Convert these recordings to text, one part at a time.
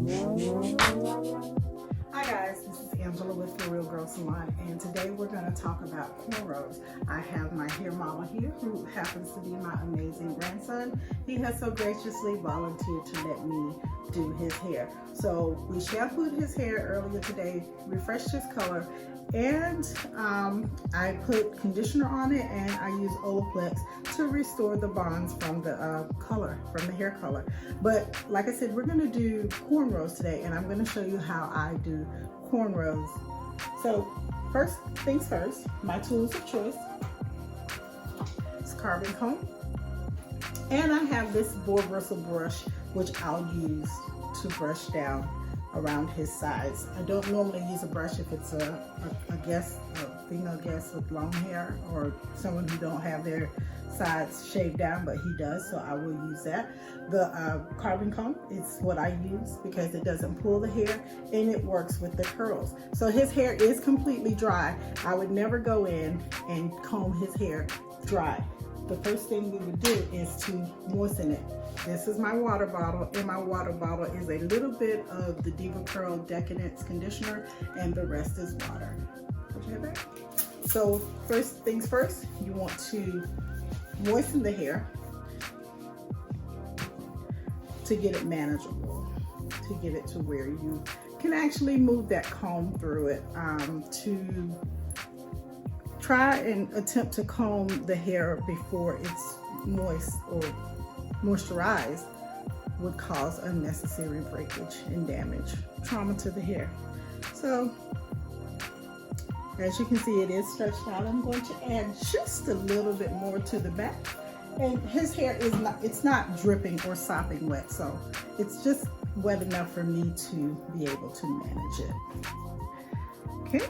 Hi guys, this is Angela with The Real Girl Salon, and today we're going to talk about cornrows. I have my hair model here who happens to be my amazing grandson. He has so graciously volunteered to let me do his hair. So we shampooed his hair earlier today, refreshed his color, and I put conditioner on it, and I use Olaplex to restore the bonds from the color, from the hair color. But like I said, we're going to do cornrows today, and I'm going to show you how I do cornrows. So first things first, my tools of choice is carbon comb, and I have this boar bristle brush which I'll use to brush down around his sides. I don't normally use a brush if it's a female guest with long hair or someone who don't have their sides shaved down, but he does, so I will use that. The carbon comb is what I use because it doesn't pull the hair and it works with the curls. So his hair is completely dry. I would never go in and comb his hair dry. The first thing we would do is to moisten it. This is my water bottle. In my water bottle is a little bit of the Deva Curl Decadence conditioner, and the rest is water. So first things first, you want to moisten the hair to get it manageable, to get it to where you can actually move that comb through it. To try and attempt to comb the hair before it's moist or moisturized would cause unnecessary breakage and damage, trauma to the hair. So as you can see, it is stretched out. I'm going to add just a little bit more to the back, and his hair is not dripping or sopping wet, so it's just wet enough for me to be able to manage it. Okay,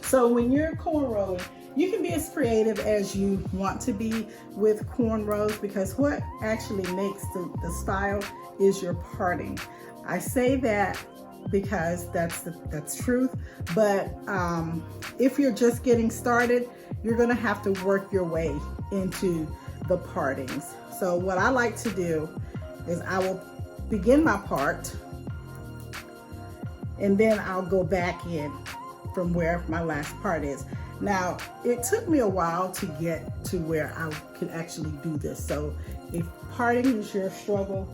so when you're cornrowing, you can be as creative as you want to be with cornrows, because what actually makes the style is your parting. I say that because that's truth, but if you're just getting started, you're gonna have to work your way into the partings. So what I like to do is I will begin my part, and then I'll go back in from where my last part is. Now, it took me a while to get to where I could actually do this. So if parting is your struggle,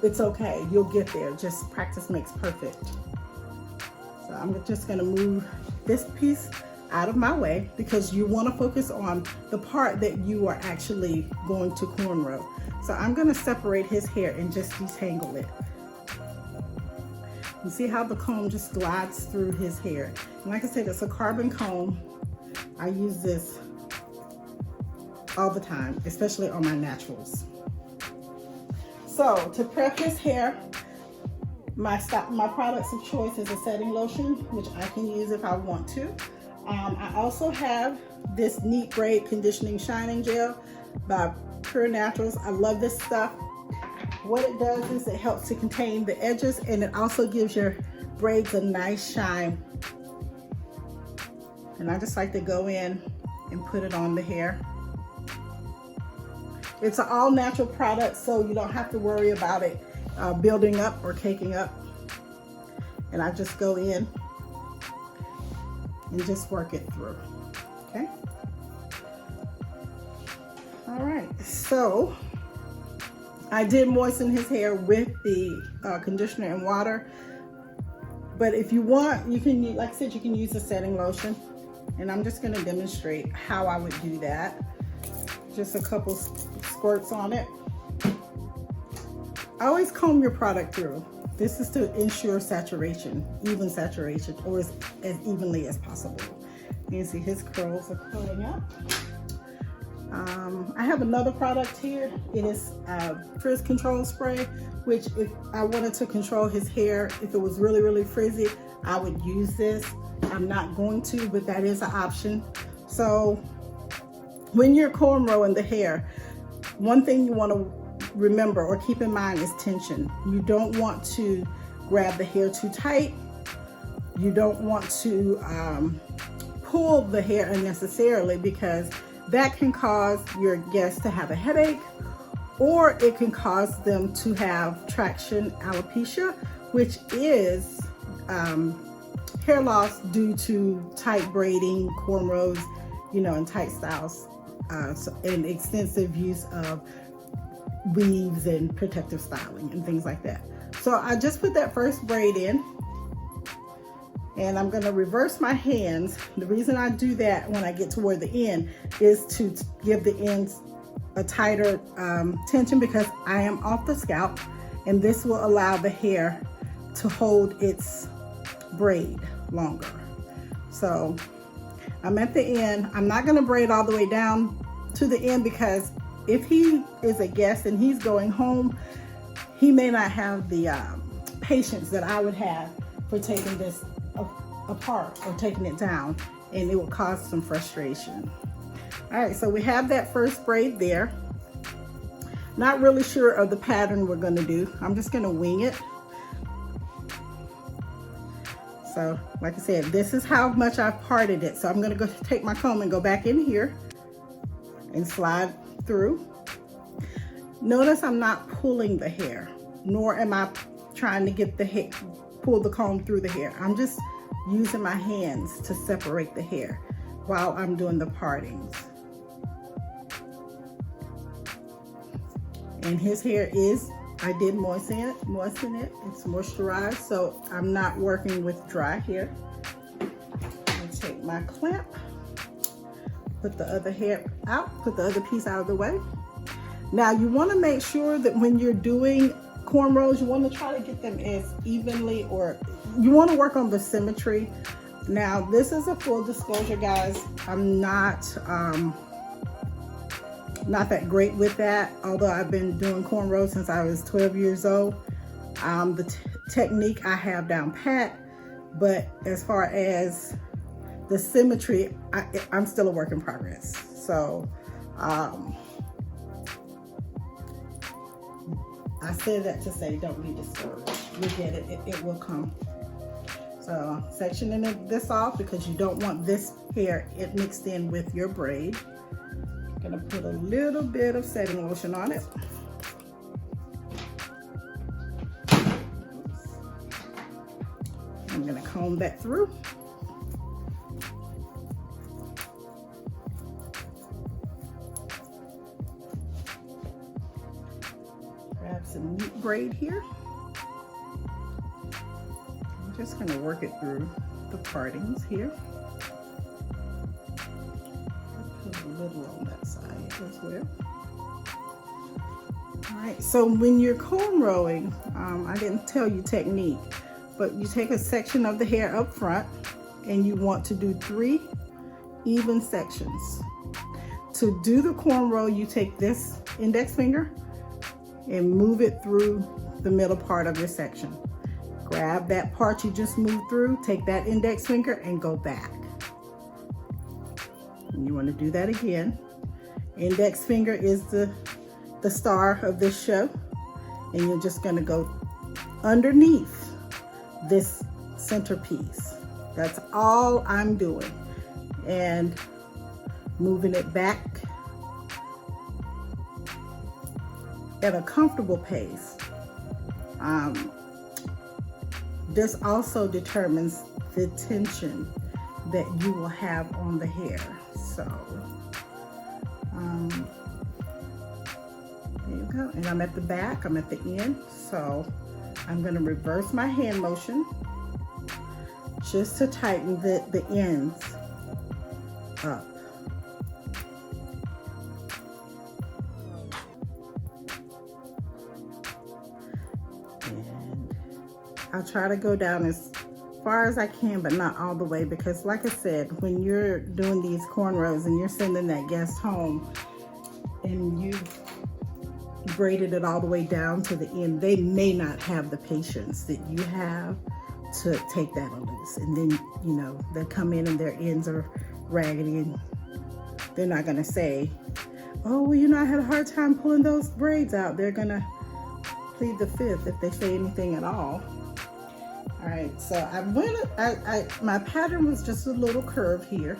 it's okay, you'll get there. Just practice makes perfect. So I'm just gonna move this piece out of my way because you wanna focus on the part that you are actually going to cornrow. So I'm gonna separate his hair and just detangle it. You see how the comb just glides through his hair. And like I said, it's a carbon comb. I use this all the time, especially on my naturals. So to prep his hair, my products of choice is a setting lotion, which I can use if I want to. I also have this Neat Braid Conditioning Shining Gel by Pure Naturals. I love this stuff. What it does is it helps to contain the edges, and it also gives your braids a nice shine. And I just like to go in and put it on the hair. It's an all natural product, so you don't have to worry about it building up or caking up. And I just go in and just work it through, okay? All right, so I did moisten his hair with the conditioner and water, but if you want, you can, like I said, you can use a setting lotion, and I'm just gonna demonstrate how I would do that. Just a couple squirts on it. Always comb your product through. This is to ensure saturation, even saturation, or as evenly as possible. You can see his curls are curling up. I have another product here. It is frizz control spray, which if I wanted to control his hair, if it was really, really frizzy, I would use this. I'm not going to, but that is an option. So when you're cornrowing the hair, one thing you want to remember or keep in mind is tension. You don't want to grab the hair too tight. You don't want to pull the hair unnecessarily, because that can cause your guest to have a headache or it can cause them to have traction alopecia, which is hair loss due to tight braiding, cornrows, you know, and tight styles, and extensive use of weaves and protective styling and things like that. So I just put that first braid in, and I'm going to reverse my hands. The reason I do that when I get toward the end is to give the ends a tighter tension, because I am off the scalp, and this will allow the hair to hold its braid longer. So I'm at the end. I'm not going to braid all the way down to the end, because if he is a guest and he's going home, he may not have the patience that I would have for taking this apart or taking it down, and it will cause some frustration. All right, so we have that first braid there. Not really sure of the pattern we're going to do. I'm just going to wing it. So like I said, this is how much I've parted it. So I'm going to go take my comb and go back in here and slide through. Notice I'm not pulling the hair, nor am I trying to get the hair, pull the comb through the hair. I'm just using my hands to separate the hair while I'm doing the partings. And his hair is, I did moisten it, it's moisturized, so I'm not working with dry hair. I take my clamp, put the other hair out, put the other piece out of the way. Now you want to make sure that when you're doing cornrows, you want to try to get them as evenly, or you want to work on the symmetry. Now this is a full disclosure, guys, I'm not that great with that, although I've been doing cornrows since I was 12 years old. The technique I have down pat, but as far as the symmetry, I'm still a work in progress. So I say that to say don't be discouraged. You get it, it will come. So sectioning this off, because you don't want this hair mixed in with your braid. Gonna put a little bit of setting lotion on it. I'm gonna comb that through. Grab some neat braid here. I'm just gonna work it through the partings here. A little on that side as well. All right, so when you're cornrowing, I didn't tell you technique, but you take a section of the hair up front and you want to do 3 even sections. To do the cornrow, you take this index finger and move it through the middle part of your section. Grab that part you just moved through, take that index finger and go back. And you want to do that again. Index finger is the star of this show, and you're just going to go underneath this centerpiece. That's all I'm doing, and moving it back at a comfortable pace. This also determines the tension that you will have on the hair. So there you go. And I'm at the back, I'm at the end. So I'm going to reverse my hand motion just to tighten the ends up. And I'll try to go down as far as I can, but not all the way, because like I said, when you're doing these cornrows and you're sending that guest home and you braided it all the way down to the end, they may not have the patience that you have to take that loose. And then, you know, they come in and their ends are raggedy, and they're not gonna say, oh, well, you know, I had a hard time pulling those braids out. They're gonna plead the fifth if they say anything at all. All right, so my pattern was just a little curve here.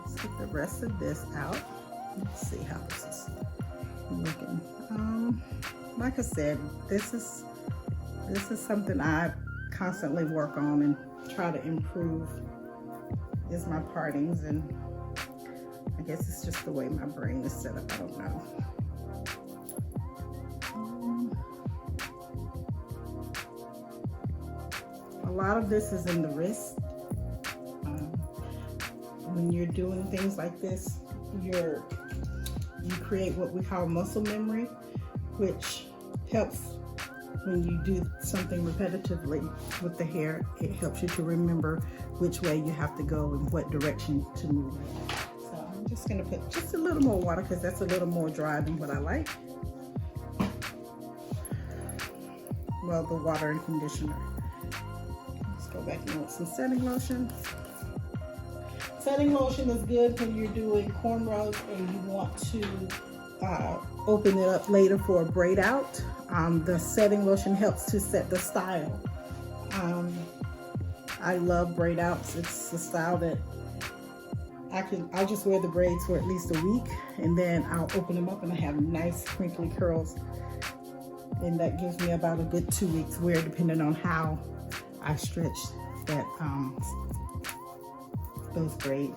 Let's get the rest of this out. Let's see how this is looking. Like I said, this is something I constantly work on and try to improve, is my partings, and I guess it's just the way my brain is set up. I don't know. A lot of this is in the wrist. When you're doing things like this, you create what we call muscle memory, which helps when you do something repetitively with the hair. It helps you to remember which way you have to go and what direction to move. So I'm just gonna put just a little more water because that's a little more dry than what I like. Well, the water and conditioner. Let's go back in with some setting lotion. Setting lotion is good when you're doing cornrows and you want to open it up later for a braid out. The setting lotion helps to set the style. I love braid outs. It's the style that I'll just wear the braids for at least a week, and then I'll open them up and I have nice crinkly curls. And that gives me about a good 2 weeks wear, depending on how I stretch that those braids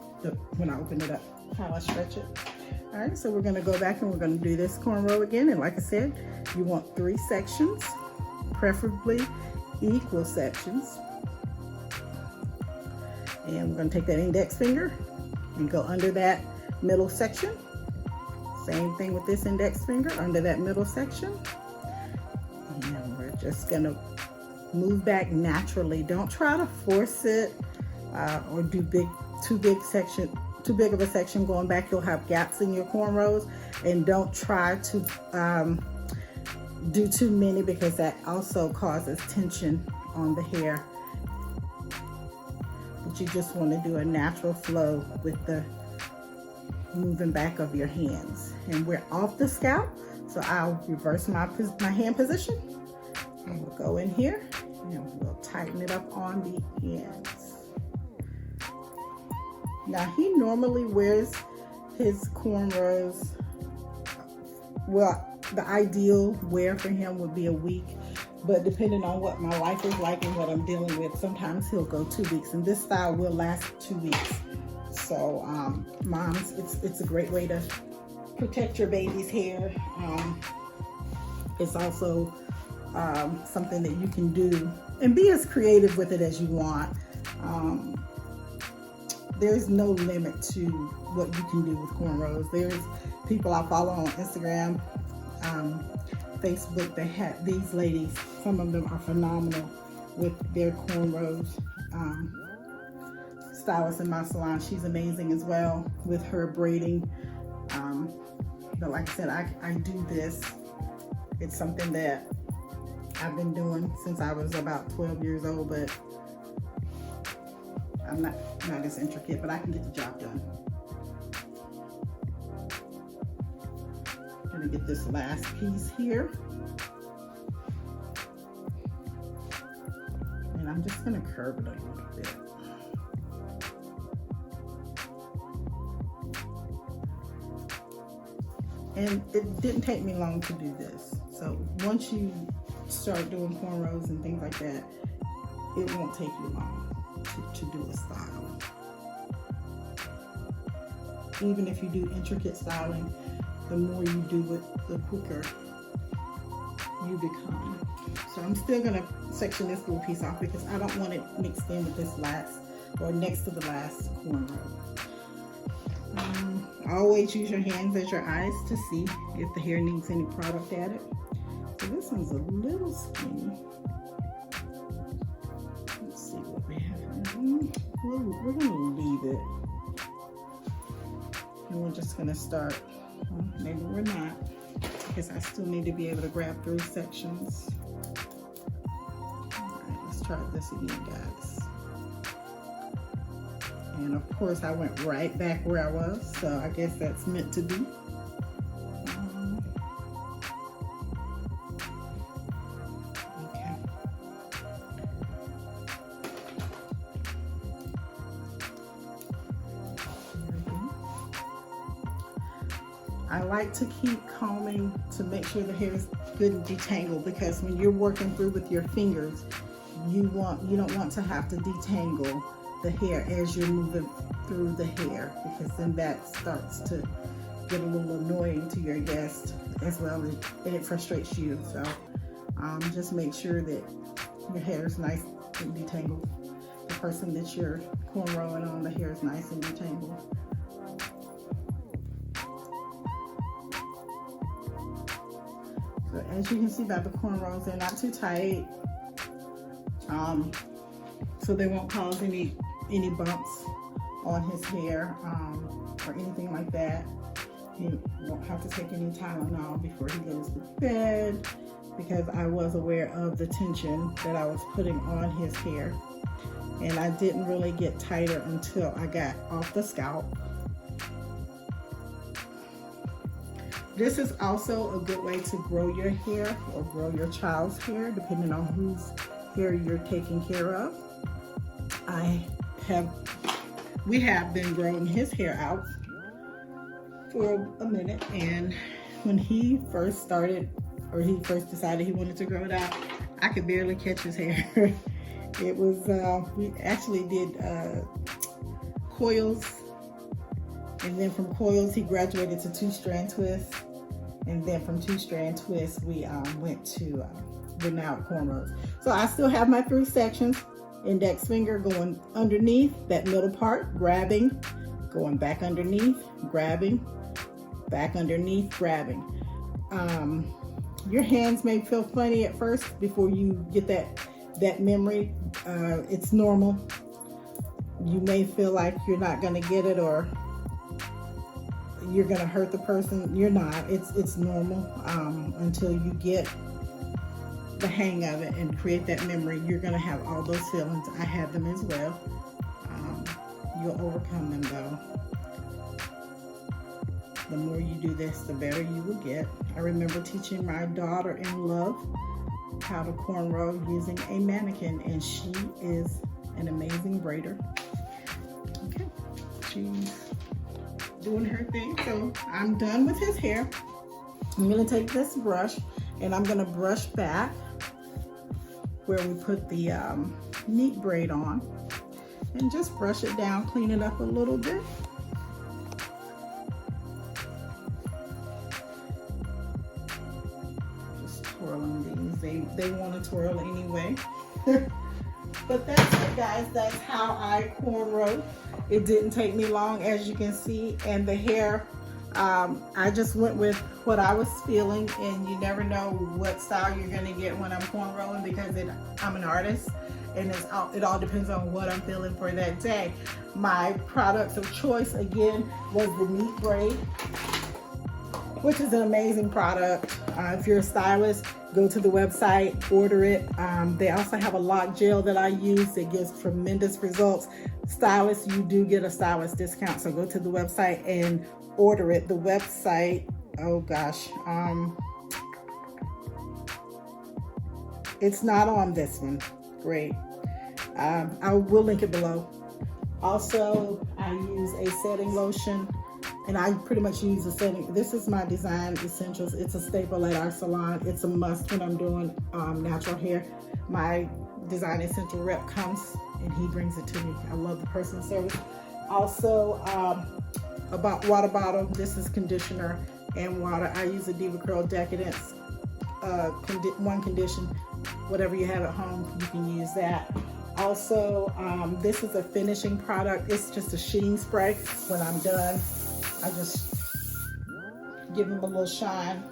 when I open it up, how I stretch it. All right, so we're gonna go back and we're gonna do this cornrow again. And like I said, you want 3 sections, preferably equal sections. And we're gonna take that index finger and go under that middle section. Same thing with this index finger, under that middle section. And we're just gonna move back naturally. Don't try to force it or do too big of a section going back. You'll have gaps in your cornrows, and don't try to do too many because that also causes tension on the hair. But you just want to do a natural flow with the moving back of your hands. And we're off the scalp, so I'll reverse my hand position, and we'll go in here and we'll tighten it up on the ends. Now, he normally wears his cornrows, well, the ideal wear for him would be a week, but depending on what my life is like and what I'm dealing with, sometimes he'll go 2 weeks, and this style will last 2 weeks. So moms, it's a great way to protect your baby's hair. It's also something that you can do and be as creative with it as you want. There's no limit to what you can do with cornrows. There's people I follow on Instagram, Facebook, that have these ladies. Some of them are phenomenal with their cornrows. Stylist in my salon, she's amazing as well with her braiding. But like I said, I do this. It's something that I've been doing since I was about 12 years old, but I'm not as intricate, but I can get the job done. I'm gonna get this last piece here. And I'm just gonna curve it a little bit. And it didn't take me long to do this. So once you start doing cornrows and things like that, it won't take you long to do a style. Even if you do intricate styling, the more you do it, the quicker you become. So I'm still gonna section this little piece off because I don't want it mixed in with this last, or next to the last cornrow. Always use your hands as your eyes to see if the hair needs any product added. So this one's a little skinny. Let's see what we have here. We're gonna leave it. And we're just gonna start, well, maybe we're not, because I still need to be able to grab through sections. All right, let's try this again, guys. And of course I went right back where I was, so I guess that's meant to be. Okay. There we go. I like to keep combing to make sure the hair is good and detangled, because when you're working through with your fingers, you don't want to have to detangle the hair as you're moving through the hair, because then that starts to get a little annoying to your guest as well, and it frustrates you. So just make sure that your hair is nice and detangled. The person that you're cornrowing on, the hair is nice and detangled. So as you can see by the cornrows, they're not too tight, so they won't cause any bumps on his hair or anything like that. He won't have to take any Tylenol before he goes to bed, because I was aware of the tension that I was putting on his hair, and I didn't really get tighter until I got off the scalp. This is also a good way to grow your hair or grow your child's hair, depending on whose hair you're taking care of. We have been growing his hair out for a minute, and when he first started, or he first decided he wanted to grow it out, I could barely catch his hair. It was, we actually did coils, and then from coils he graduated to 2-strand twists, and then from 2-strand twists we went to, we're now at cornrows. So I still have my 3 sections. Index finger going underneath that middle part, grabbing, going back underneath, grabbing, back underneath, grabbing. Your hands may feel funny at first before you get that memory. It's normal. You may feel like you're not going to get it, or you're going to hurt the person. You're not. It's normal until you get the hang of it and create that memory. You're going to have all those feelings. I had them as well. You'll overcome them though. The more you do this, the better you will get. I remember teaching my daughter-in-law how to cornrow using a mannequin, and she is an amazing braider. Okay, she's doing her thing. So I'm done with his hair. I'm gonna take this brush and I'm gonna brush back where we put the neat braid on, and just brush it down, clean it up a little bit. Just twirling these. They want to twirl anyway. But that's it, guys. That's how I cornrow. It didn't take me long, as you can see, and the hair, I just went with what I was feeling, and you never know what style you're gonna get when I'm cornrowing, because I'm an artist, and it all depends on what I'm feeling for that day. My products of choice, again, was the neat braid, which is an amazing product. If you're a stylist, go to the website, order it. They also have a lock gel that I use that gives tremendous results. Stylists, you do get a stylist discount, so go to the website and order it. The website, oh gosh, it's not on this one. Great. I will link it below. Also, I use a setting lotion, and I pretty much use a setting. This is my Design Essentials. It's a staple at our salon. It's a must when I'm doing natural hair. My Design Essential rep comes and he brings it to me. I love the personal service. Also, about water bottle. This is conditioner and water. I use a Deva Curl Decadence one condition. Whatever you have at home, you can use that. Also, this is a finishing product. It's just a sheeting spray. When I'm done, I just give them a little shine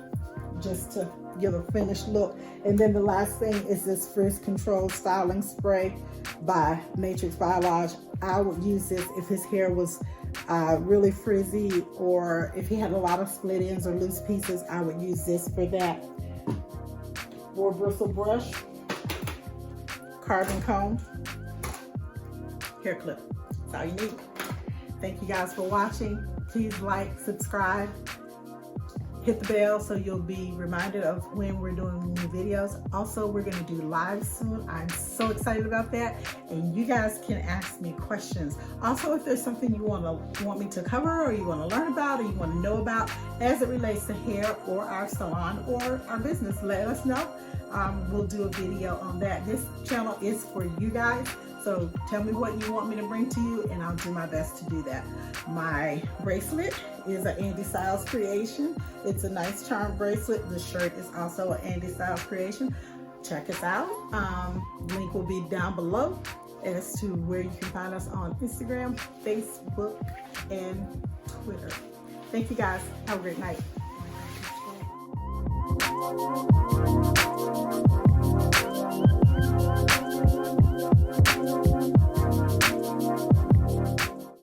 just to give a finished look. And then the last thing is this Frizz Control Styling Spray by Matrix Biolage. I would use this if his hair was really frizzy, or if he had a lot of split ends or loose pieces. I would use this for that. 4 bristle brush, carbon comb, hair clip. That's all you need. Thank you guys for watching. Please like, subscribe, hit the bell so you'll be reminded of when we're doing new videos. Also, we're going to do live soon. I'm so excited about that, and you guys can ask me questions. Also, if there's something you want me to cover, or you want to learn about, or you want to know about as it relates to hair or our salon or our business, let us know. We'll do a video on that. This channel is for you guys, so tell me what you want me to bring to you and I'll do my best to do that. My bracelet is an Andy Styles creation. It's a nice charm bracelet. The shirt is also an Andy Styles creation. Check us out. Link will be down below as to where you can find us on Instagram, Facebook, and Twitter. Thank you guys. Have a great night.